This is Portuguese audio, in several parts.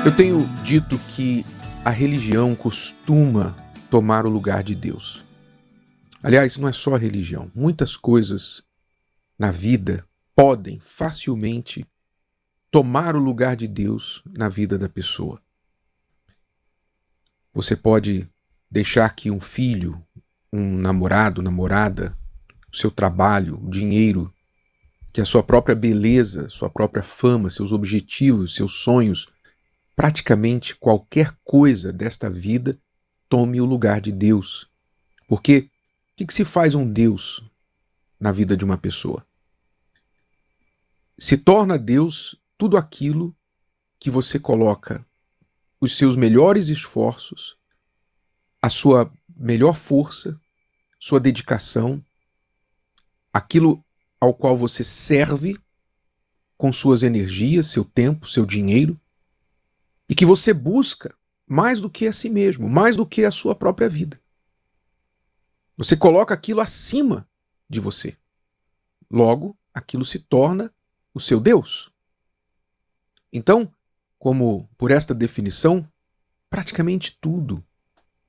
Eu tenho dito que a religião costuma tomar o lugar de Deus. Aliás, não é só a religião. Muitas coisas na vida podem facilmente tomar o lugar de Deus na vida da pessoa. Você pode deixar que um filho, um namorado, namorada, o seu trabalho, o dinheiro, que a sua própria beleza, sua própria fama, seus objetivos, seus sonhos, praticamente qualquer coisa desta vida tome o lugar de Deus. Porque o que se faz um Deus na vida de uma pessoa? Se torna Deus tudo aquilo que você coloca os seus melhores esforços, a sua melhor força, sua dedicação, aquilo ao qual você serve com suas energias, seu tempo, seu dinheiro, e que você busca mais do que a si mesmo, mais do que a sua própria vida. Você coloca aquilo acima de você. Logo, aquilo se torna o seu Deus. Então, como por esta definição, praticamente tudo,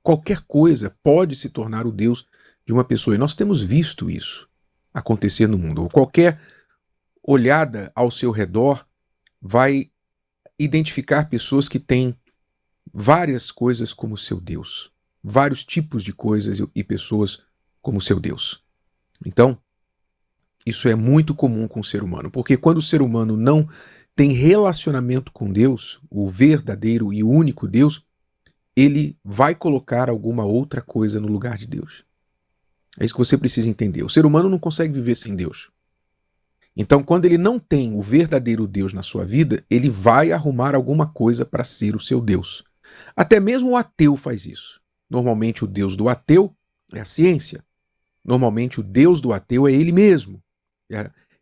qualquer coisa pode se tornar o Deus de uma pessoa. E nós temos visto isso acontecer no mundo. Qualquer olhada ao seu redor vai identificar pessoas que têm várias coisas como seu Deus. Vários tipos de coisas e pessoas como seu Deus. Então, isso é muito comum com o ser humano, porque quando o ser humano não tem relacionamento com Deus, o verdadeiro e único Deus, ele vai colocar alguma outra coisa no lugar de Deus. É isso que você precisa entender. O ser humano não consegue viver sem Deus. Então, quando ele não tem o verdadeiro Deus na sua vida, ele vai arrumar alguma coisa para ser o seu Deus. Até mesmo o ateu faz isso. Normalmente o Deus do ateu é a ciência. Normalmente o Deus do ateu é ele mesmo.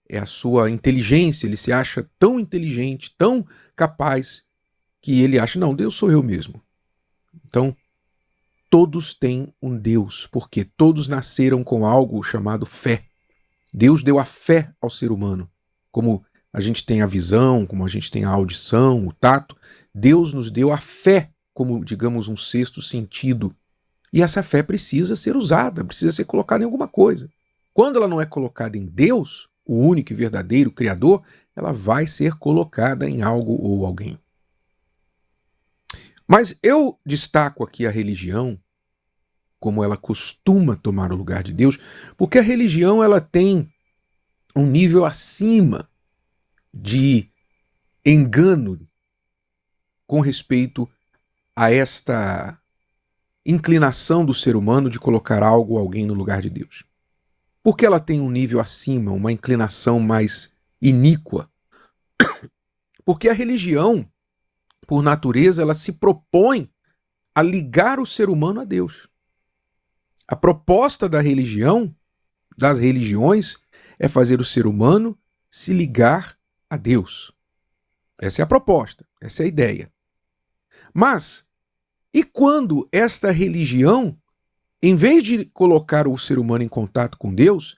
É a sua inteligência. Ele se acha tão inteligente, tão capaz, que ele acha, não, Deus sou eu mesmo. Então, todos têm um Deus, porque todos nasceram com algo chamado fé. Deus deu a fé ao ser humano. Como a gente tem a visão, como a gente tem a audição, o tato, Deus nos deu a fé como, digamos, um sexto sentido. E essa fé precisa ser usada, precisa ser colocada em alguma coisa. Quando ela não é colocada em Deus, o único e verdadeiro Criador, ela vai ser colocada em algo ou alguém. Mas eu destaco aqui a religião, como ela costuma tomar o lugar de Deus, porque a religião ela tem um nível acima de engano com respeito a esta inclinação do ser humano de colocar algo ou alguém no lugar de Deus. Porque ela tem um nível acima, uma inclinação mais iníqua? Porque a religião, por natureza, ela se propõe a ligar o ser humano a Deus. A proposta da religião, das religiões, é fazer o ser humano se ligar a Deus. Essa é a proposta, essa é a ideia. Mas, e quando esta religião, em vez de colocar o ser humano em contato com Deus,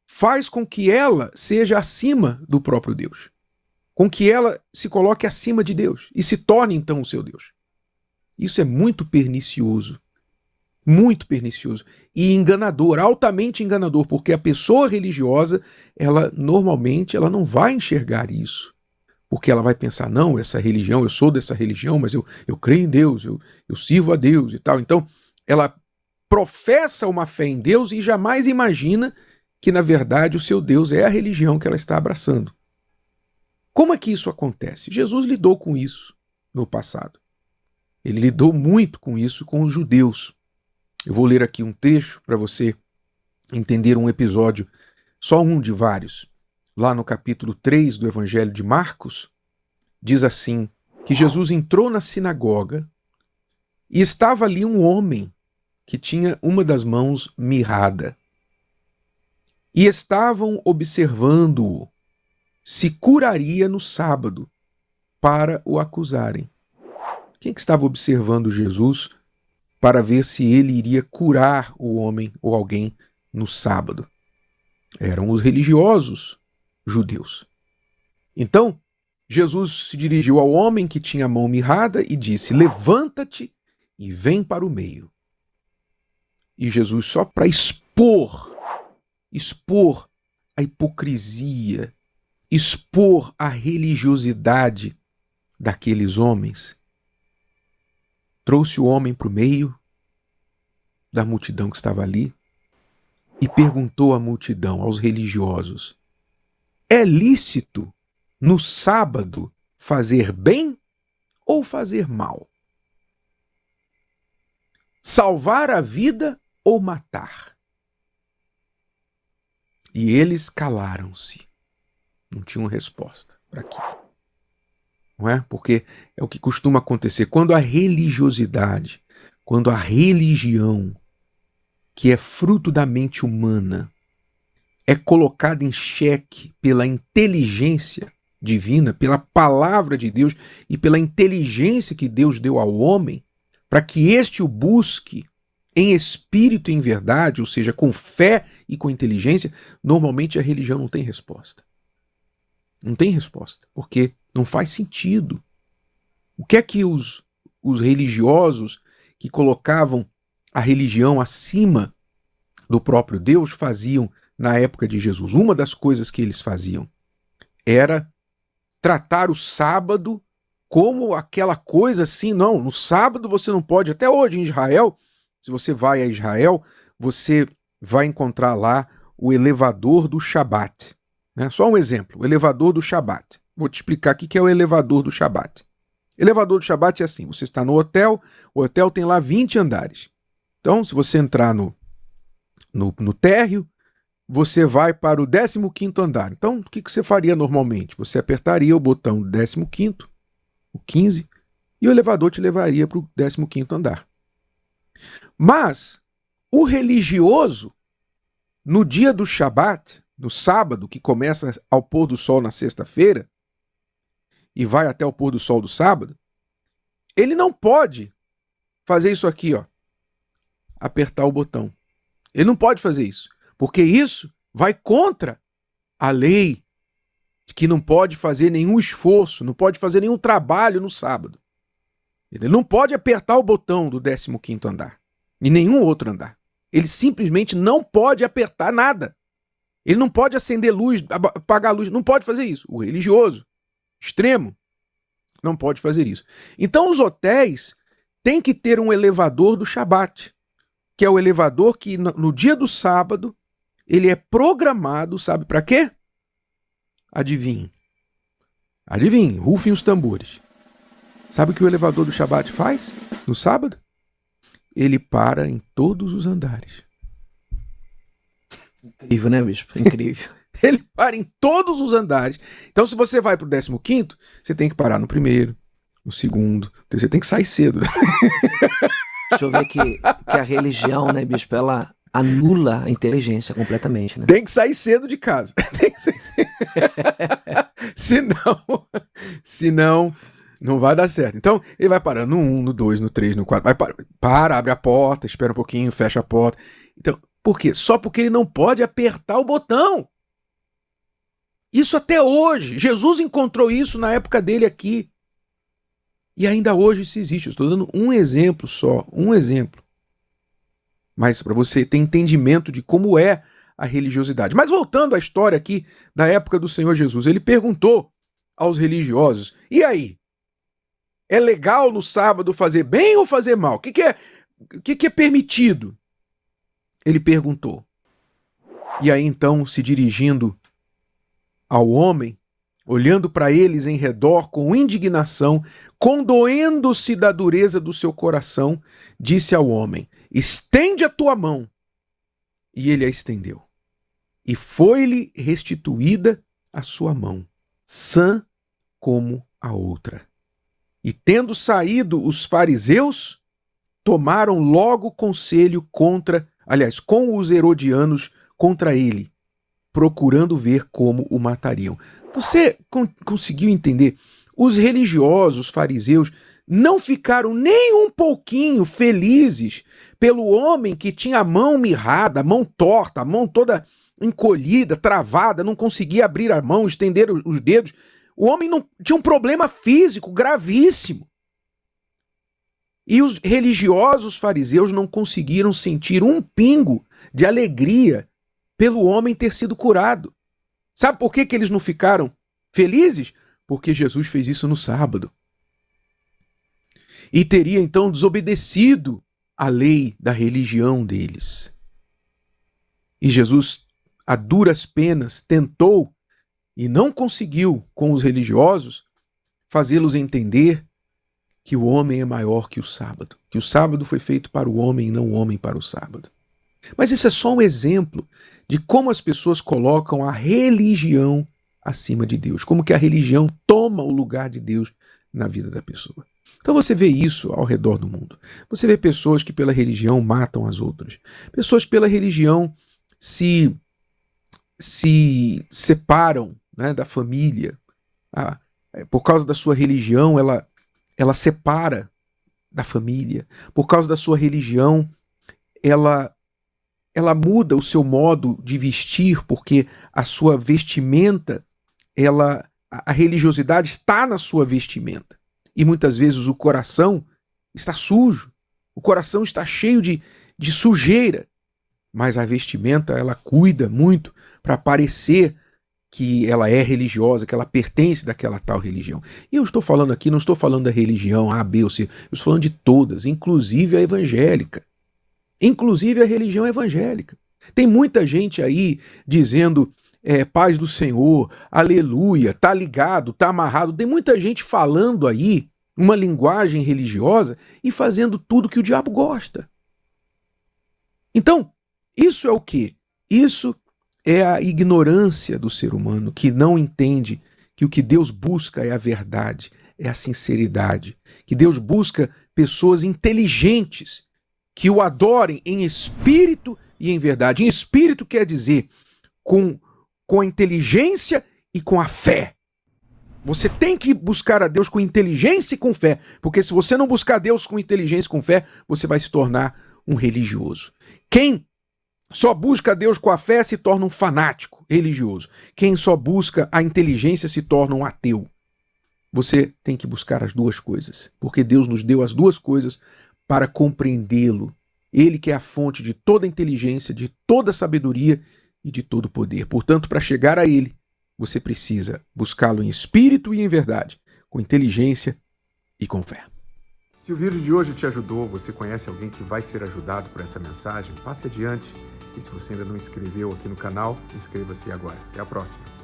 faz com que ela seja acima do próprio Deus? Com que ela se coloque acima de Deus e se torne então o seu Deus? Isso é muito pernicioso. Muito pernicioso e enganador, altamente enganador, porque a pessoa religiosa, ela normalmente ela não vai enxergar isso, porque ela vai pensar, não, essa religião, eu sou dessa religião, mas eu creio em Deus, eu sirvo a Deus e tal. Então, ela professa uma fé em Deus e jamais imagina que, na verdade, o seu Deus é a religião que ela está abraçando. Como é que isso acontece? Jesus lidou com isso no passado. Ele lidou muito com isso com os judeus. Eu vou ler aqui um trecho para você entender um episódio, só um de vários. Lá no capítulo 3 do Evangelho de Marcos, diz assim, que Jesus entrou na sinagoga e estava ali um homem que tinha uma das mãos mirrada. E estavam observando-o se curaria no sábado para o acusarem. Quem que estava observando Jesus para ver se ele iria curar o homem ou alguém no sábado? Eram os religiosos judeus. Então, Jesus se dirigiu ao homem que tinha a mão mirrada e disse: levanta-te e vem para o meio. E Jesus, só para expor a hipocrisia, expor a religiosidade daqueles homens, trouxe o homem para o meio da multidão que estava ali e perguntou à multidão, aos religiosos: é lícito no sábado fazer bem ou fazer mal? Salvar a vida ou matar? E eles calaram-se. Não tinham resposta para aquilo. Não é? Porque é o que costuma acontecer. Quando a religiosidade, quando a religião, que é fruto da mente humana, é colocada em xeque pela inteligência divina, pela palavra de Deus e pela inteligência que Deus deu ao homem, para que este o busque em espírito e em verdade, ou seja, com fé e com inteligência, normalmente a religião não tem resposta. Não tem resposta, porque não faz sentido. O que é que os religiosos que colocavam a religião acima do próprio Deus faziam na época de Jesus? Uma das coisas que eles faziam era tratar o sábado como aquela coisa assim, não, no sábado você não pode, até hoje em Israel, se você vai a Israel, você vai encontrar lá o elevador do Shabat. Né? Só um exemplo, o elevador do Shabat. Vou te explicar o que é o elevador do Shabat. Elevador do Shabat é assim, você está no hotel, o hotel tem lá 20 andares. Então, se você entrar no térreo, você vai para o 15º andar. Então, o que você faria normalmente? Você apertaria o botão 15º, o 15, e o elevador te levaria para o 15º andar. Mas o religioso, no dia do Shabat, no sábado, que começa ao pôr do sol na sexta-feira, e vai até o pôr do sol do sábado, ele não pode fazer isso aqui, ó, apertar o botão. Ele não pode fazer isso, porque isso vai contra a lei de que não pode fazer nenhum esforço, não pode fazer nenhum trabalho no sábado. Ele não pode apertar o botão do 15º andar, e nenhum outro andar. Ele simplesmente não pode apertar nada. Ele não pode acender luz, apagar a luz, não pode fazer isso. O religioso, extremo, não pode fazer isso. Então os hotéis têm que ter um elevador do Shabat, que é o elevador que no dia do sábado ele é programado, sabe para quê? Adivinhe. Adivinhe, rufem os tambores. Sabe o que o elevador do Shabat faz no sábado? Ele para em todos os andares. Incrível, né, bispo? Incrível. Ele para em todos os andares. Então, se você vai para o 15º, você tem que parar no primeiro, no segundo, no terceiro. Você tem que sair cedo. Deixa eu ver que a religião, né, bispo, ela anula a inteligência completamente, né? Tem que sair cedo de casa. Tem que sair cedo. Senão, não vai dar certo. Então, ele vai parando no 1, no 2, no 3, no 4. Vai para, abre a porta, espera um pouquinho, fecha a porta. Então, por quê? Só porque ele não pode apertar o botão. Isso até hoje. Jesus encontrou isso na época dele aqui. E ainda hoje isso existe. Eu estou dando um exemplo só, um exemplo. Mas para você ter entendimento de como é a religiosidade. Mas voltando à história aqui da época do Senhor Jesus, ele perguntou aos religiosos: e aí? É legal no sábado fazer bem ou fazer mal? O que é permitido? Ele perguntou. E aí então, se dirigindo ao homem, olhando para eles em redor com indignação, condoendo-se da dureza do seu coração, disse ao homem: estende a tua mão. E ele a estendeu. E foi-lhe restituída a sua mão, sã como a outra. E tendo saído os fariseus, tomaram logo conselho com os herodianos contra ele, procurando ver como o matariam. Você conseguiu entender? Os religiosos, os fariseus, não ficaram nem um pouquinho felizes pelo homem que tinha a mão mirrada, a mão torta, a mão toda encolhida, travada, não conseguia abrir a mão, estender os dedos. O homem não tinha um problema físico gravíssimo. E os religiosos fariseus não conseguiram sentir um pingo de alegria pelo homem ter sido curado. Sabe por que eles não ficaram felizes? Porque Jesus fez isso no sábado. E teria então desobedecido a lei da religião deles. E Jesus, a duras penas, tentou e não conseguiu, com os religiosos, fazê-los entender que o homem é maior que o sábado, que o sábado foi feito para o homem e não o homem para o sábado. Mas isso é só um exemplo de como as pessoas colocam a religião acima de Deus, como que a religião toma o lugar de Deus na vida da pessoa. Então você vê isso ao redor do mundo. Você vê pessoas que pela religião matam as outras. Pessoas que pela religião se separam, né, da família. Por causa da sua religião, ela separa da família. Por causa da sua religião, ela muda o seu modo de vestir, porque a sua vestimenta, a religiosidade está na sua vestimenta. E muitas vezes o coração está sujo, o coração está cheio de sujeira, mas a vestimenta ela cuida muito para parecer que ela é religiosa, que ela pertence daquela tal religião. E eu estou falando aqui, não estou falando da religião A, B ou C, eu estou falando de todas, inclusive a evangélica. Inclusive a religião evangélica. Tem muita gente aí dizendo paz do Senhor, aleluia, tá ligado, tá amarrado. Tem muita gente falando aí uma linguagem religiosa e fazendo tudo que o diabo gosta. Então, isso é o quê? Isso é a ignorância do ser humano que não entende que o que Deus busca é a verdade, é a sinceridade. Que Deus busca pessoas inteligentes que o adorem em espírito e em verdade. Em espírito quer dizer com a inteligência e com a fé. Você tem que buscar a Deus com inteligência e com fé, porque se você não buscar Deus com inteligência e com fé, você vai se tornar um religioso. Quem só busca a Deus com a fé se torna um fanático religioso. Quem só busca a inteligência se torna um ateu. Você tem que buscar as duas coisas, porque Deus nos deu as duas coisas para compreendê-lo. Ele que é a fonte de toda inteligência, de toda sabedoria e de todo poder. Portanto, para chegar a ele, você precisa buscá-lo em espírito e em verdade, com inteligência e com fé. Se o vídeo de hoje te ajudou, você conhece alguém que vai ser ajudado por essa mensagem, passe adiante. E se você ainda não inscreveu aqui no canal, inscreva-se agora. Até a próxima.